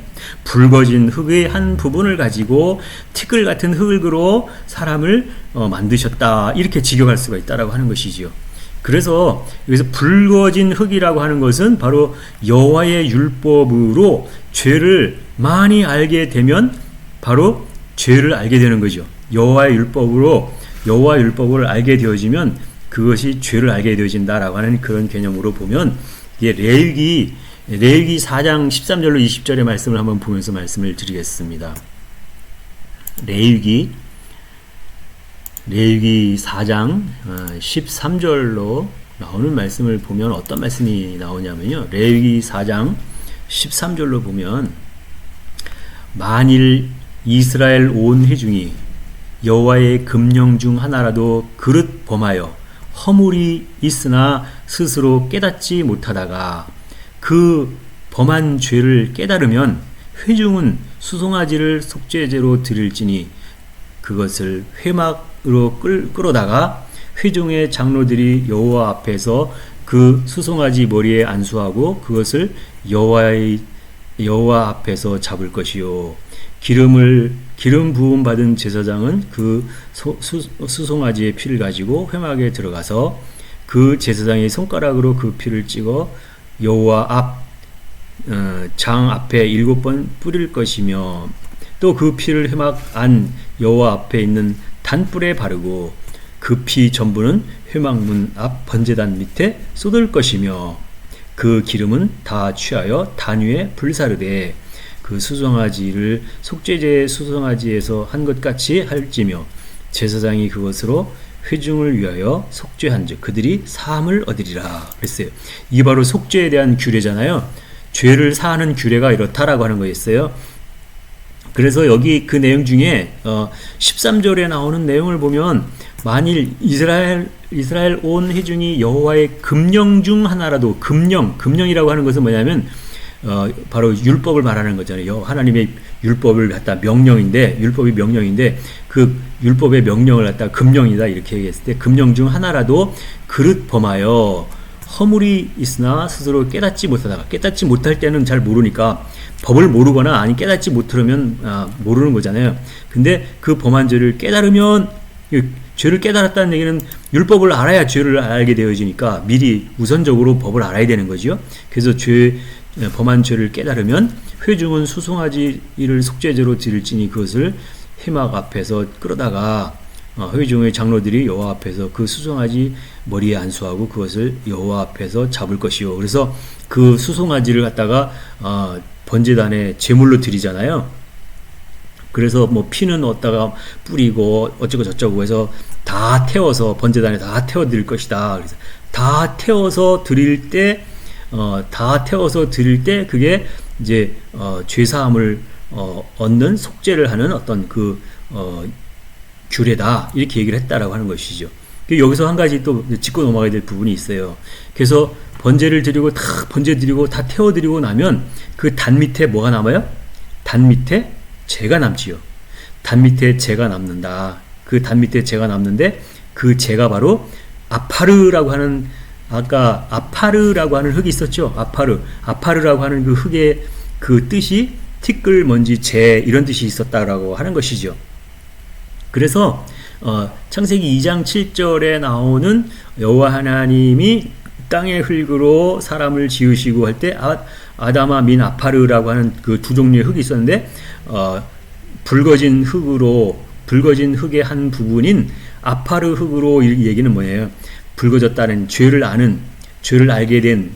붉어진 흙의 한 부분을 가지고 티끌 같은 흙으로 사람을 만드셨다 이렇게 직역할 수가 있다라고 하는 것이지요. 그래서 여기서 붉어진 흙이라고 하는 것은 바로 여호와의 율법으로 죄를 많이 알게 되면 바로 죄를 알게 되는 거죠. 여호와의 율법을 알게 되어지면 그것이 죄를 알게 되어진다라고 하는 그런 개념으로 보면 이게 레위기 4장 13절로 20절의 말씀을 한번 보면서 말씀을 드리겠습니다. 레위기 4장 13절로 나오는 말씀을 보면 어떤 말씀이 나오냐면요. 레위기 4장 13절로 보면 만일 이스라엘 온 회중이 여호와의 금령 중 하나라도 그릇 범하여 허물이 있으나 스스로 깨닫지 못하다가 그 범한 죄를 깨달으면 회중은 수송아지를 속죄제로 드릴지니 그것을 회막으로 끌어다가 회중의 장로들이 여호와 앞에서 그 수송아지 머리에 안수하고 그것을 여호와 앞에서 잡을 것이요. 기름 부음 받은 제사장은 그 수송아지의 피를 가지고 회막에 들어가서 그 제사장의 손가락으로 그 피를 찍어 여호와 장 앞에 7번 뿌릴 것이며 또 그 피를 회막 안 여호와 앞에 있는 단불에 바르고 그 피 전부는 회막문 앞 번제단 밑에 쏟을 것이며 그 기름은 다 취하여 단 위에 불사르되 그 수송아지를 속죄제 수송아지에서 한 것 같이 할지며 제사장이 그것으로 회중을 위하여 속죄한즉 그들이 사함을 얻으리라 그랬어요. 이게 바로 속죄에 대한 규례잖아요. 죄를 사하는 규례가 이렇다라고 하는 거였어요. 그래서 여기 그 내용 중에 13절에 나오는 내용을 보면 만일 이스라엘 온 회중이 여호와의 금령 중 하나라도 금령이라고 하는 것은 뭐냐면 바로 율법을 말하는 거잖아요. 하나님의 율법을 갖다 율법이 명령인데 그 율법의 명령을 갖다 금령이다 이렇게 얘기했을 때 금령 중 하나라도 그릇 범하여 허물이 있으나 스스로 깨닫지 못할 때는 잘 모르니까 법을 모르거나 아니 깨닫지 못하면 모르는 거잖아요. 근데 그 범한 죄를 깨달으면 죄를 깨달았다는 얘기는 율법을 알아야 죄를 알게 되어지니까 미리 우선적으로 법을 알아야 되는 거죠. 그래서 범한 죄를 깨달으면 회중은 수송아지를 속죄제로 드릴지니 그것을 회막 앞에서 끌어다가 회중의 장로들이 여호와 앞에서 그 수송아지 머리에 안수하고 그것을 여호와 앞에서 잡을 것이요. 그래서 그 수송아지를 갖다가 번제단에 제물로 드리잖아요. 그래서 뭐 피는 얻다가 뿌리고 어쩌고 저쩌고 해서 다 태워서 번제단에 다 태워 드릴 것이다. 그래서 다 태워서 드릴 때 다 태워서 드릴 때 그게 이제 죄사함을 얻는 속죄를 하는 어떤 그 규례다 이렇게 얘기를 했다라고 하는 것이죠. 여기서 한 가지 또 짚고 넘어가야 될 부분이 있어요. 그래서 번제를 드리고 다 번제 드리고 다 태워 드리고 나면 그 단 밑에 뭐가 남아요? 단 밑에 재가 남지요. 단 밑에 재가 남는다. 그 단 밑에 재가 남는데 그 재가 바로 아파르라고 하는, 아까 아파르라고 하는 흙이 있었죠. 아파르라고 하는 그 흙의 그 뜻이 티끌, 먼지, 재 이런 뜻이 있었다라고 하는 것이죠. 그래서 창세기 2장 7절에 나오는 여호와 하나님이 땅의 흙으로 사람을 지으시고 할 때 아담아 민 아파르라고 하는 그 두 종류의 흙이 있었는데 붉어진 흙의 한 부분인 아파르 흙으로 이 얘기는 뭐예요? 붉어졌다는 죄를 알게 된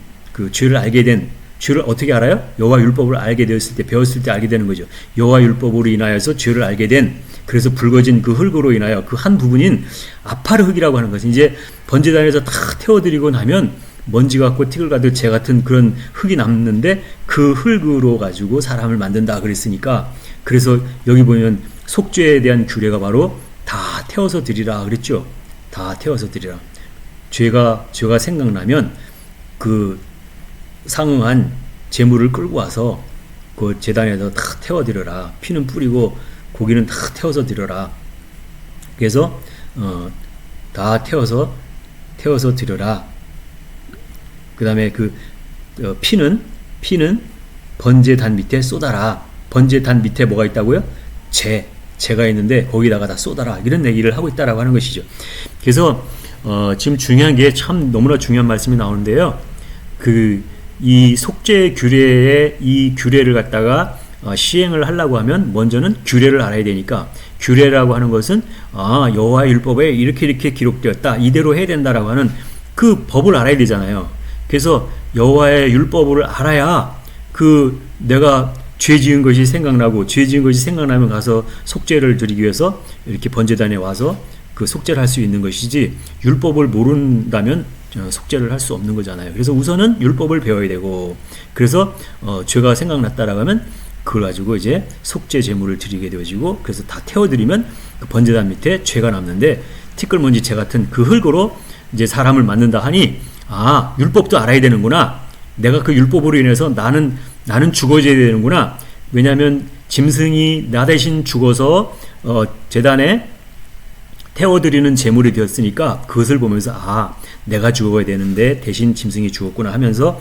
죄를 어떻게 알아요? 여호와 율법을 알게 되었을 때, 배웠을 때 알게 되는 거죠. 여호와 율법으로 인하여서 죄를 알게 된, 그래서 붉어진 그 흙으로 인하여 그 한 부분인 아파르 흙이라고 하는 것은 이제 번제단에서 다 태워드리고 나면 먼지 같고 티끌 같은 재 같은 그런 흙이 남는데 그 흙으로 가지고 사람을 만든다 그랬으니까, 그래서 여기 보면 속죄에 대한 규례가 바로 다 태워서 드리라 그랬죠. 다 태워서 드리라. 죄가 생각나면 그 상응한 제물을 끌고 와서 그 제단에다 다 태워드려라. 피는 뿌리고 고기는 다 태워서 드려라. 그래서 다 태워서 드려라. 그 다음에 그 피는 번제단 밑에 쏟아라. 번제단 밑에 뭐가 있다고요? 재가 있는데 거기다가 다 쏟아라. 이런 얘기를 하고 있다라고 하는 것이죠. 그래서 지금 중요한 게 참 너무나 중요한 말씀이 나오는데요. 이 속죄 규례의 이 규례를 갖다가 시행을 하려고 하면 먼저는 규례를 알아야 되니까, 규례라고 하는 것은 여호와의 율법에 이렇게 기록되었다, 이대로 해야 된다라고 하는 그 법을 알아야 되잖아요. 그래서 여호와의 율법을 알아야 내가 죄 지은 것이 생각나면 가서 속죄를 드리기 위해서 이렇게 번제단에 와서 그 속죄를 할 수 있는 것이지, 율법을 모른다면 속죄를 할 수 없는 거잖아요. 그래서 우선은 율법을 배워야 되고, 그래서 죄가 생각났다라고 하면 그걸 가지고 이제 속죄 제물을 드리게 되어지고, 그래서 다 태워드리면 그 번제단 밑에 죄가 남는데 티끌먼지 재 같은 그 흙으로 이제 사람을 만든다 하니, 율법도 알아야 되는구나. 내가 그 율법으로 인해서 나는 죽어져야 되는구나. 왜냐하면 짐승이 나 대신 죽어서 제단에 태워드리는 제물이 되었으니까 그것을 보면서 내가 죽어야 되는데 대신 짐승이 죽었구나 하면서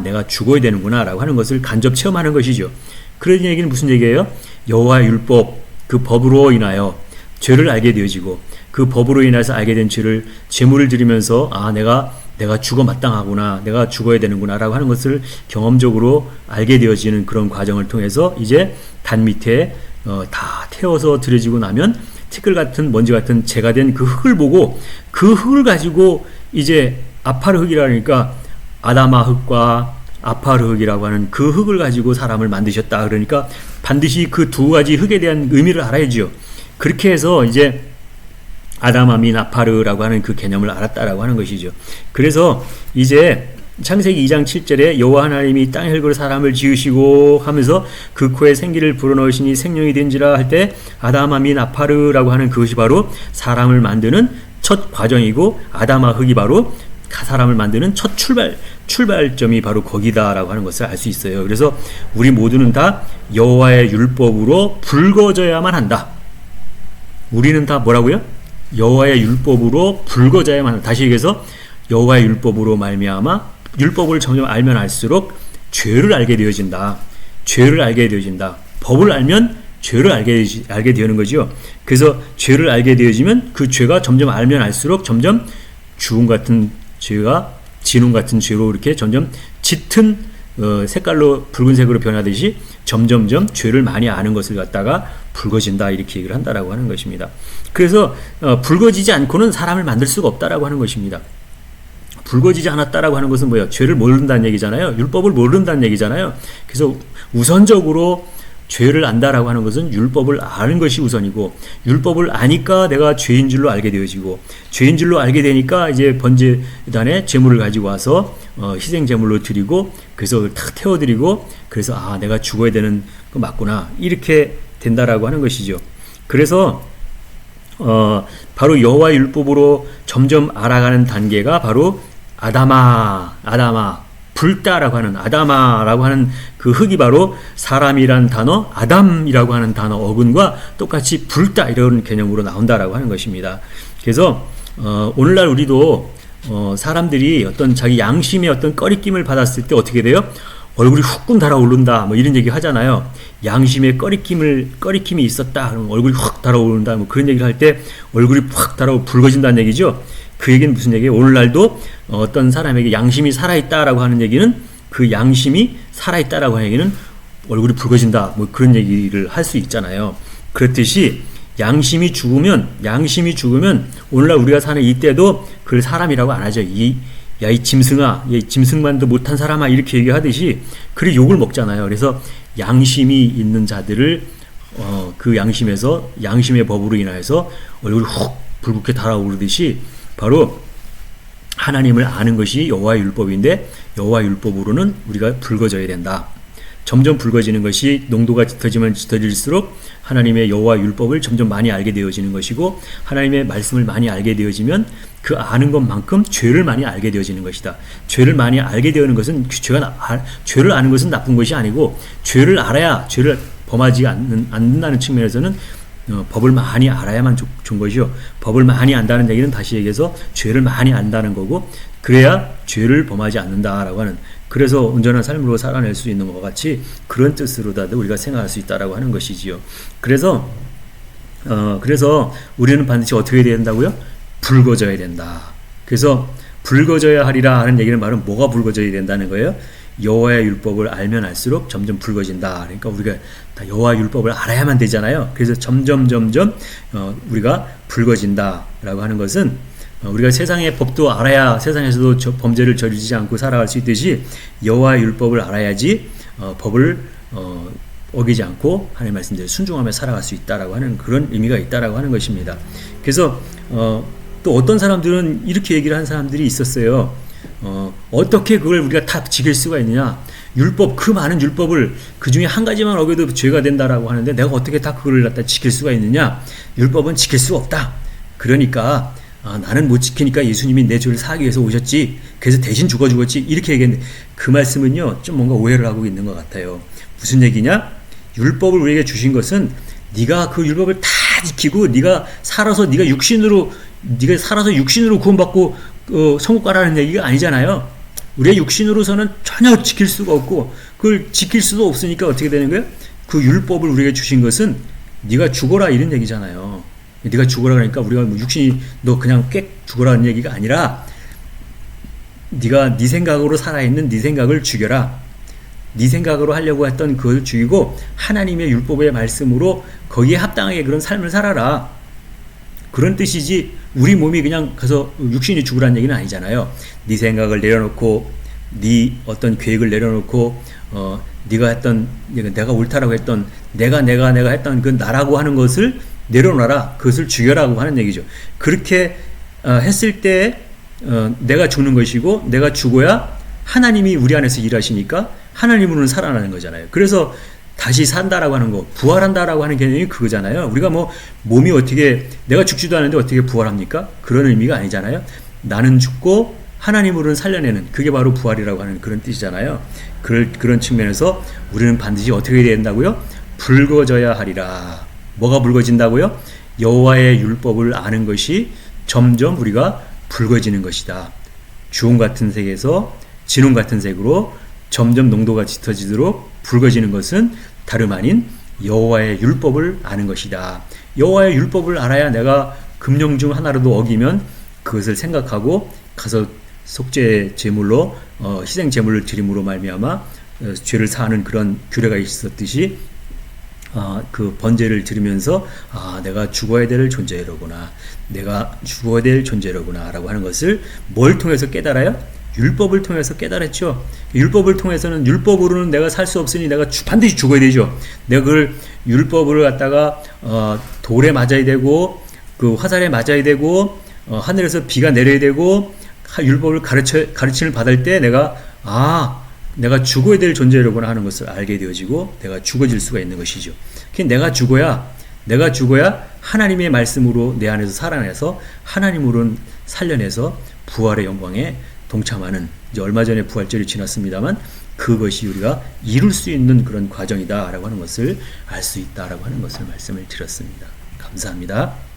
내가 죽어야 되는구나 라고 하는 것을 간접 체험하는 것이죠. 그런 얘기는 무슨 얘기예요? 여호와의 율법, 그 법으로 인하여 죄를 알게 되어지고, 그 법으로 인해서 알게 된 죄를 제물을 드리면서 내가 죽어 마땅하구나, 내가 죽어야 되는구나 라고 하는 것을 경험적으로 알게 되어지는 그런 과정을 통해서 이제 단 밑에 다 태워서 드려지고 나면 티끌 같은 먼지 같은 재가 된 그 흙을 보고, 그 흙을 가지고 이제 아파르 흙이라니까 아다마 흙과 아파르 흙이라고 하는 그 흙을 가지고 사람을 만드셨다. 그러니까 반드시 그 두 가지 흙에 대한 의미를 알아야죠. 그렇게 해서 이제 아다마 민 아파르라고 하는 그 개념을 알았다라고 하는 것이죠. 그래서 이제 창세기 2장 7절에 여호와 하나님이 땅의 흙으로 사람을 지으시고 하면서 그 코에 생기를 불어넣으시니 생명이 된지라 할 때 아다마 민 아파르라고 하는 그것이 바로 사람을 만드는 첫 과정이고, 아다마 흙이 바로 사람을 만드는 첫 출발점이 바로 거기다라고 하는 것을 알 수 있어요. 그래서 우리 모두는 다 여호와의 율법으로 붉어져야만 한다. 우리는 다 뭐라고요? 여호와의 율법으로 붉어져야만 한다. 다시 얘기해서 여호와의 율법으로 말미암아 율법을 점점 알면 알수록 죄를 알게 되어진다. 법을 알면 죄를 알게 되는 거죠. 그래서 죄를 알게 되어지면 그 죄가 점점 알면 알수록 점점 주홍 같은 죄가 진홍 같은 죄로 이렇게 점점 짙은 색깔로 붉은색으로 변하듯이 점점점 죄를 많이 아는 것을 갖다가 붉어진다, 이렇게 얘기를 한다라고 하는 것입니다. 그래서 붉어지지 않고는 사람을 만들 수가 없다라고 하는 것입니다. 붉어지지 않았다라고 하는 것은 뭐예요? 죄를 모른다는 얘기잖아요. 율법을 모른다는 얘기잖아요. 그래서 우선적으로 죄를 안다라고 하는 것은 율법을 아는 것이 우선이고, 율법을 아니까 내가 죄인 줄로 알게 되어지고, 죄인 줄로 알게 되니까 이제 번제단에 제물을 가지고 와서 희생 제물로 드리고 그래서 탁 태워드리고 그래서 아 내가 죽어야 되는 거 맞구나 이렇게 된다라고 하는 것이죠. 그래서 바로 여호와의 율법으로 점점 알아가는 단계가 바로 아다마 불다라고 하는 아다마라고 하는 그 흙이 바로 사람이란 단어 아담이라고 하는 단어 어근과 똑같이 불다 이런 개념으로 나온다라고 하는 것입니다. 그래서 오늘날 우리도 사람들이 어떤 자기 양심의 어떤 꺼리낌을 받았을 때 어떻게 돼요? 얼굴이 후끈 달아오른다 뭐 이런 얘기 하잖아요. 양심의 꺼리낌이 있었다 그럼 얼굴이 확 달아오른다 뭐 그런 얘기를 할 때 얼굴이 확 붉어진다는 얘기죠. 그 얘기는 무슨 얘기예요? 오늘날도 어떤 사람에게 양심이 살아있다라고 하는 얘기는 그 양심이 살아있다라고 하는 얘기는 얼굴이 붉어진다 뭐 그런 얘기를 할 수 있잖아요. 그렇듯이 양심이 죽으면 오늘날 우리가 사는 이때도 그걸 사람이라고 안 하죠. 이 짐승아, 짐승만도 못한 사람아 이렇게 얘기하듯이 그래 욕을 먹잖아요. 그래서 양심이 있는 자들을 그 양심에서 양심의 법으로 인하여서 얼굴이 훅 붉게 달아오르듯이 바로 하나님을 아는 것이 여호와의 율법인데 여호와의 율법으로는 우리가 붉어져야 된다. 점점 붉어지는 것이 농도가 짙어지면 짙어질수록 하나님의 여호와 율법을 점점 많이 알게 되어지는 것이고 하나님의 말씀을 많이 알게 되어지면 그 아는 것만큼 죄를 많이 알게 되어지는 것이다. 죄를 많이 알게 되는 것은 죄를 아는 것은 나쁜 것이 아니고 죄를 알아야 죄를 범하지 않는다는 측면에서는 법을 많이 알아야만 좋은 것이요. 법을 많이 안다는 얘기는 다시 얘기해서 죄를 많이 안다는 거고 그래야 죄를 범하지 않는다라고 하는 그래서 온전한 삶으로 살아낼 수 있는 것과 같이 그런 뜻으로다도 우리가 생각할 수 있다라고 하는 것이지요. 그래서 우리는 반드시 어떻게 해야 된다고요? 붉어져야 된다. 그래서 붉어져야 하리라 하는 얘기는 말은 뭐가 붉어져야 된다는 거예요? 여호와의 율법을 알면 알수록 점점 붉어진다. 그러니까 우리가 다 여호와의 율법을 알아야만 되잖아요. 그래서 점점 우리가 붉어진다라고 하는 것은 우리가 세상의 법도 알아야 세상에서도 범죄를 저지르지 않고 살아갈 수 있듯이 여호와의 율법을 알아야지 법을 어기지 않고 하나님의 말씀대로 순종하며 살아갈 수 있다라고 하는 그런 의미가 있다라고 하는 것입니다. 그래서 또 어떤 사람들은 이렇게 얘기를 한 사람들이 있었어요. 어떻게 그걸 우리가 다 지킬 수가 있느냐? 율법 그 많은 율법을 그 중에 한 가지만 어겨도 죄가 된다라고 하는데 내가 어떻게 다 그걸 갖다 지킬 수가 있느냐? 율법은 지킬 수 없다. 그러니까 나는 못 지키니까 예수님이 내 죄를 사하기 위해서 오셨지. 그래서 대신 죽었지. 이렇게 얘기했는데 그 말씀은요 좀 뭔가 오해를 하고 있는 것 같아요. 무슨 얘기냐? 율법을 우리에게 주신 것은 네가 그 율법을 다 지키고 네가 살아서 육신으로 구원받고 천국 가라는 얘기가 아니잖아요. 우리의 육신으로서는 전혀 지킬 수가 없고 그걸 지킬 수도 없으니까 어떻게 되는 거예요? 그 율법을 우리에게 주신 것은 네가 죽어라 이런 얘기잖아요. 네가 죽어라 그러니까 우리가 육신이 너 그냥 꽥 죽어라는 얘기가 아니라 네가 네 생각으로 살아있는 네 생각을 죽여라. 네 생각으로 하려고 했던 그걸 죽이고 하나님의 율법의 말씀으로 거기에 합당하게 그런 삶을 살아라. 그런 뜻이지 우리 몸이 그냥 가서 육신이 죽으라는 얘기는 아니잖아요. 네 생각을 내려놓고 네 어떤 계획을 내려놓고 네가 했던 내가 옳다라고 했던 내가 했던 그 나라고 하는 것을 내려놔라. 그것을 죽여라고 하는 얘기죠. 그렇게 했을 때 내가 죽는 것이고 내가 죽어야 하나님이 우리 안에서 일하시니까 하나님으로는 살아나는 거잖아요. 그래서 다시 산다라고 하는 거, 부활한다라고 하는 개념이 그거잖아요. 우리가 몸이 어떻게 내가 죽지도 않은데 어떻게 부활합니까? 그런 의미가 아니잖아요. 나는 죽고 하나님으로는 살려내는 그게 바로 부활이라고 하는 그런 뜻이잖아요. 그런 측면에서 우리는 반드시 어떻게 해야 된다고요? 붉어져야 하리라. 뭐가 붉어진다고요? 여호와의 율법을 아는 것이 점점 우리가 붉어지는 것이다. 주홍 같은 색에서 진홍 같은 색으로 점점 농도가 짙어지도록 붉어지는 것은 다름 아닌 여호와의 율법을 아는 것이다. 여호와의 율법을 알아야 내가 금령 중 하나라도 어기면 그것을 생각하고 가서 속죄 제물로 희생 제물을 드림으로 말미암아 죄를 사하는 그런 규례가 있었듯이 그 번제를 들으면서 내가 죽어야 될 존재로구나. 내가 죽어야 될 존재로구나 라고 하는 것을 뭘 통해서 깨달아요? 율법을 통해서 깨달았죠. 율법을 통해서는 율법으로는 내가 살 수 없으니 내가 반드시 죽어야 되죠. 내가 그걸 율법을 갖다가 돌에 맞아야 되고 그 화살에 맞아야 되고 하늘에서 비가 내려야 되고 율법을 가르침을 받을 때 내가 죽어야 될 존재라고 하는 것을 알게 되어지고 내가 죽어질 수가 있는 것이죠. 내가 죽어야 하나님의 말씀으로 내 안에서 살아내서 하나님으로 살려내서 부활의 영광에 동참하는, 이제 얼마 전에 부활절이 지났습니다만 그것이 우리가 이룰 수 있는 그런 과정이다라고 하는 것을 알 수 있다라고 하는 것을 말씀을 드렸습니다. 감사합니다.